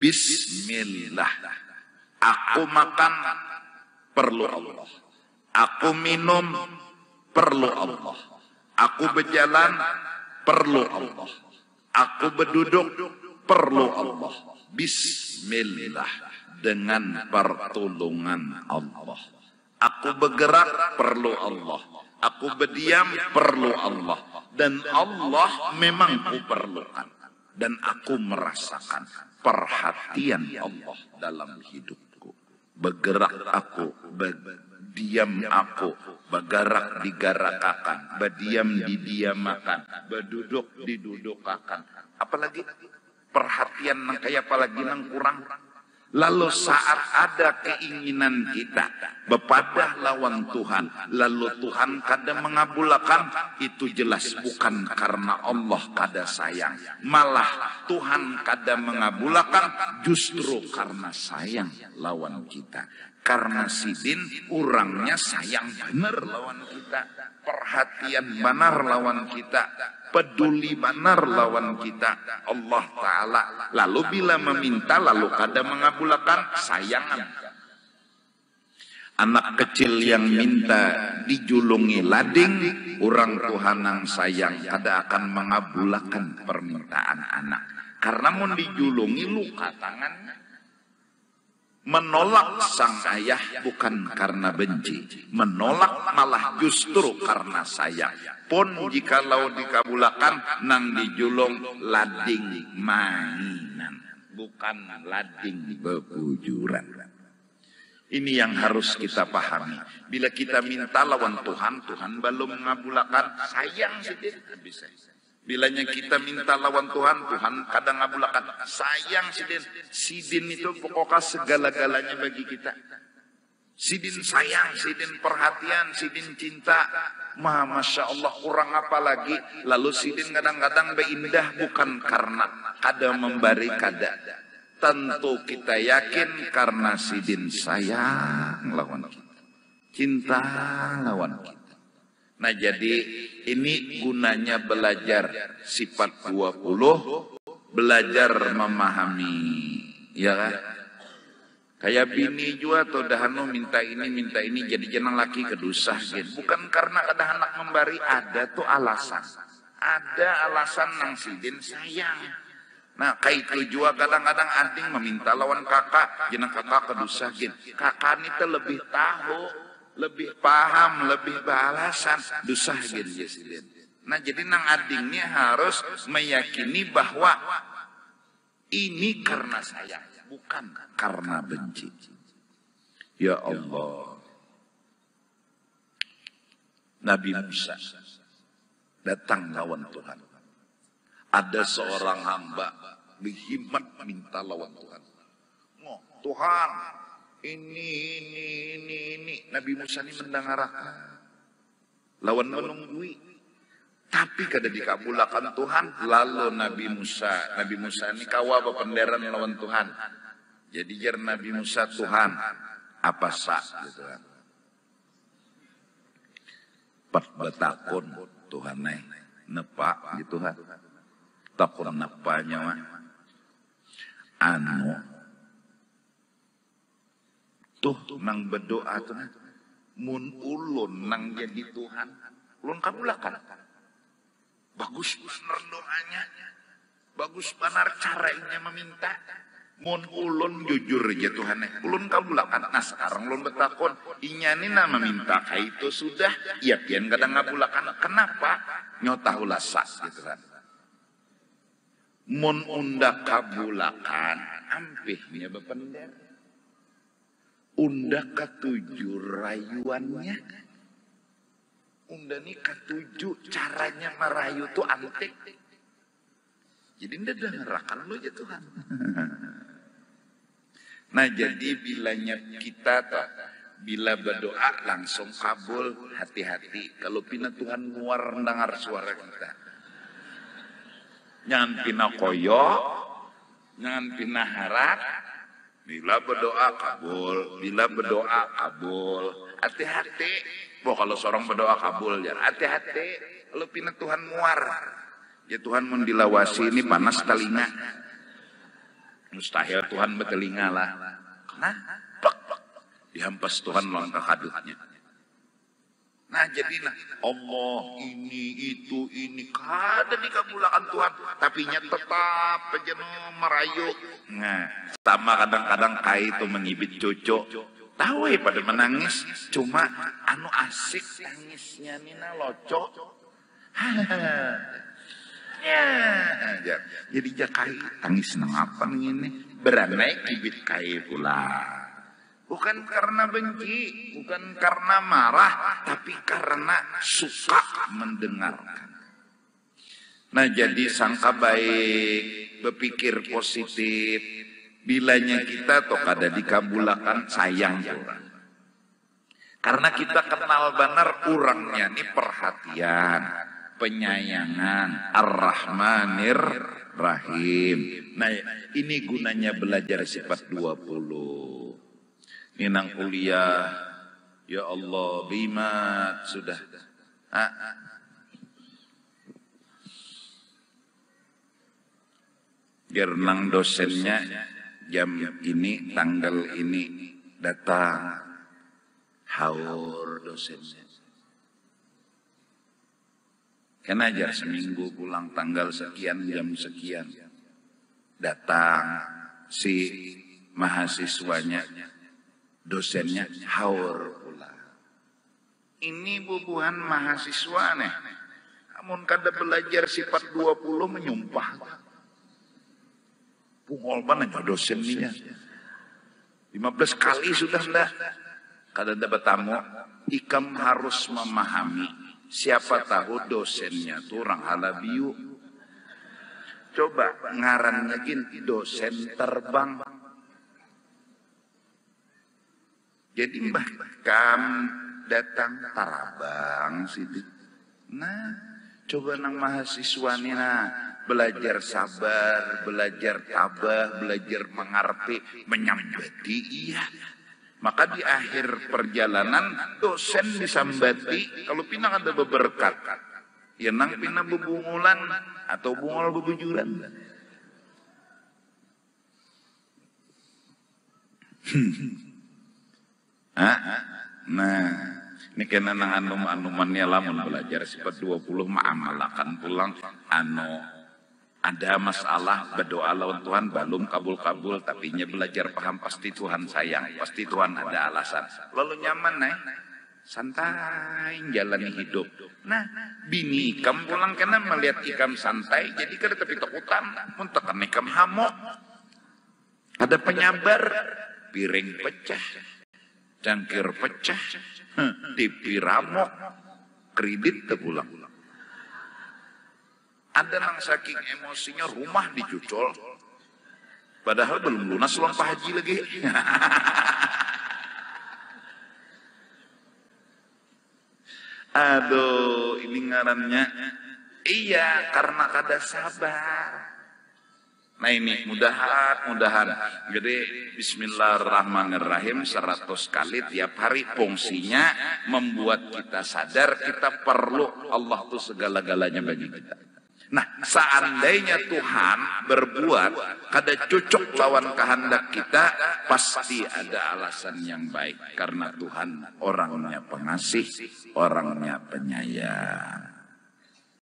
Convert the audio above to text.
Bismillah. Aku makan, perlu Allah. Aku minum, perlu Allah. Aku berjalan, perlu Allah. Aku berduduk, perlu Allah. Bismillah, dengan pertolongan Allah. Aku bergerak, perlu Allah. Aku berdiam, perlu Allah. Dan Allah memang kuperlukan. Dan aku merasakan perhatian Allah dalam hidupku. Bergerak aku, berdiam aku, bergerak digarakakan, berdiam didiamakan, berduduk didudukakan. Apalagi perhatian nang kayak apalagi nang kurang. Lalu saat ada keinginan kita bepadah lawan Tuhan, lalu Tuhan kadang mengabulkan, itu jelas bukan karena Allah kada sayang. Malah Tuhan kadang mengabulkan justru karena sayang lawan kita. Karena sidin orangnya sayang benar lawan kita, perhatian benar lawan kita, peduli benar lawan kita Allah Ta'ala. Lalu bila meminta lalu kadang mengabulkan sayangan. Anak kecil yang minta dijulungi lading, orang Tuhan yang sayang kada akan mengabulkan permintaan anak. Karena mau dijulungi luka tangannya. Menolak sang ayah bukan karena benci, menolak malah justru karena sayang. Pun jikalau dikabulakan nang dijulung lading mainan, bukan lading bebujuran. Ini yang harus kita pahami. Bila kita minta lawan Tuhan, Tuhan belum mengabulkan, sayang sedih bisa. Bilanya kita minta lawan Tuhan, Tuhan kadang ngabulkan. Sayang sidin. Sidin itu pokoknya segala-galanya bagi kita. Sidin sayang, sidin perhatian, sidin cinta. Masya Allah, kurang apa lagi. Lalu sidin kadang-kadang berindah bukan karena kada memberi kada. Tentu kita yakin karena sidin sayang lawan kita. Cinta lawan kita. Nah jadi ini gunanya belajar sifat 20, belajar memahami, ya kan? Kayak bini juga atau dahanu minta ini jadi jenang laki kedusah gitu. Bukan karena ada anak memberi, ada tuh alasan. Ada alasan nang sidin sayang. Nah kayak itu juga kadang-kadang ading meminta lawan kakak, jenang kakak kedusah gitu. Kakak itu lebih tahu, lebih paham, lebih beralasan, dusah gitu. Nah jadi nang adingnya harus meyakini bahwa ini karena sayang, bukan karena benci. Ya Allah, Nabi Musa datang lawan Tuhan. Ada seorang hamba berhimmat minta lawan Tuhan. Tuhan, ini Nabi Musa ini mendengar lawan menunggui, tapi kada dikabulkan Tuhan. Lalu Nabi Musa ini kawa bependeran lawan Tuhan. Jadi jar Nabi Musa, Tuhan apa sah gitu kan. Pat betakun Tuhan nepa gitu kan. Takun nepanya mah anu tuh nang berdoa tuh mun ulun nang jadi Tuhan ulun kabulakan. Bagus benar doanya, bagus benar caranya meminta. Mun ulun jujur aja Tuhan ulun kabulakan. Nah sekarang ulun betakon inyani nama minta itu sudah iya pian kadang ngabulakan. Kenapa nyota ulah sah gitu kan. Mun unda kabulakan ampihnya bepender. Unda ketujuh rayuannya. Unda ini ketujuh caranya merayu tuh antik. Jadi unda dengarkan lo aja Tuhan. Nah jadi bilanya kita tuh, bila berdoa langsung kabul, hati-hati. Kalau pina Tuhan nguar dengar suara kita. Jangan pina koyo, jangan pina harap. Bila berdoa kabul, bila berdoa kabul. Hati-hati. Boh kalau seorang berdoa kabul ya, hati-hati. Kalau pina Tuhan muar, ya Tuhan mau dilawasi ini panas telinga. Mustahil Tuhan bertelinga lah. Nah, plak, plak. Dihampas Tuhan langkah kadutnya. Nah jadi Allah ini itu ini kada dikabulakan Tuhan, tapi nya tetap aja merayu. Nah, sama kadang-kadang kai itu mengibit cucu, tahu pada menangis, cuma anu asik tangisnya nina locok. Ya, jadi jakai tangis nang apa ini beranai kibit kai pula. Bukan karena benci, bukan karena marah, tapi karena suka mendengarkan. Nah jadi sangka baik, berpikir positif, bilanya kita toh kada dikabulakan sayang orang. Karena kita kenal benar orangnya ini perhatian, penyayangan, Ar-Rahmanir Rahim. Nah ini gunanya belajar sifat 20. Inang kuliah, ya Allah, bimat sudah. Gernang dosennya jam ini, tanggal ini datang, haur dosennya. Kan ajar seminggu pulang tanggal sekian jam sekian, datang si mahasiswanya. Dosennya haur pula. Ini bubuhan mahasiswa nih. Namun kada belajar sifat 20 menyumpah. Pungol banget dosennya. 15 kali sudah ndak. Kada ada bertamu. Ikam harus memahami. Siapa tahu dosennya tuh orang halabiu. Coba ngarannya gini dosen terbang. Jadi Mbah Kam datang tarabang situ. Nah, coba nang mahasiswa nih belajar sabar, belajar tabah, belajar mengerti, menyambati iya. Maka di akhir perjalanan dosen disambati kalau pinang ada beberkat. Ya nang pinang bebungulan atau bungol bebujuran. Nah, ini kena nang anumannya lamun belajar sifat 20 ma'amalakan pulang ada masalah berdoa lawan Tuhan belum kabul-kabul tapi nya belajar paham pasti Tuhan sayang, pasti Tuhan ada alasan. Lalu nyaman santai jalani hidup. Nah, bini ikam pulang kena melihat ikam santai jadi kada tapi takutan mun tekan ikam hamok. Ada penyabar, piring pecah. Cangkir pecah, TV ramok, kredit terpulang. Ada nang saking emosinya rumah dicucol, padahal belum lunas uang Pak Haji lagi. Aduh, ini ngarannya. Iya, karena kada sabar. Nah ini mudahan. Jadi bismillahirrahmanirrahim 100 kali tiap hari fungsinya membuat kita sadar kita perlu Allah itu segala-galanya bagi kita. Nah seandainya Tuhan berbuat kada cocok lawan kehendak kita pasti ada alasan yang baik. Karena Tuhan orangnya pengasih, orangnya penyayang.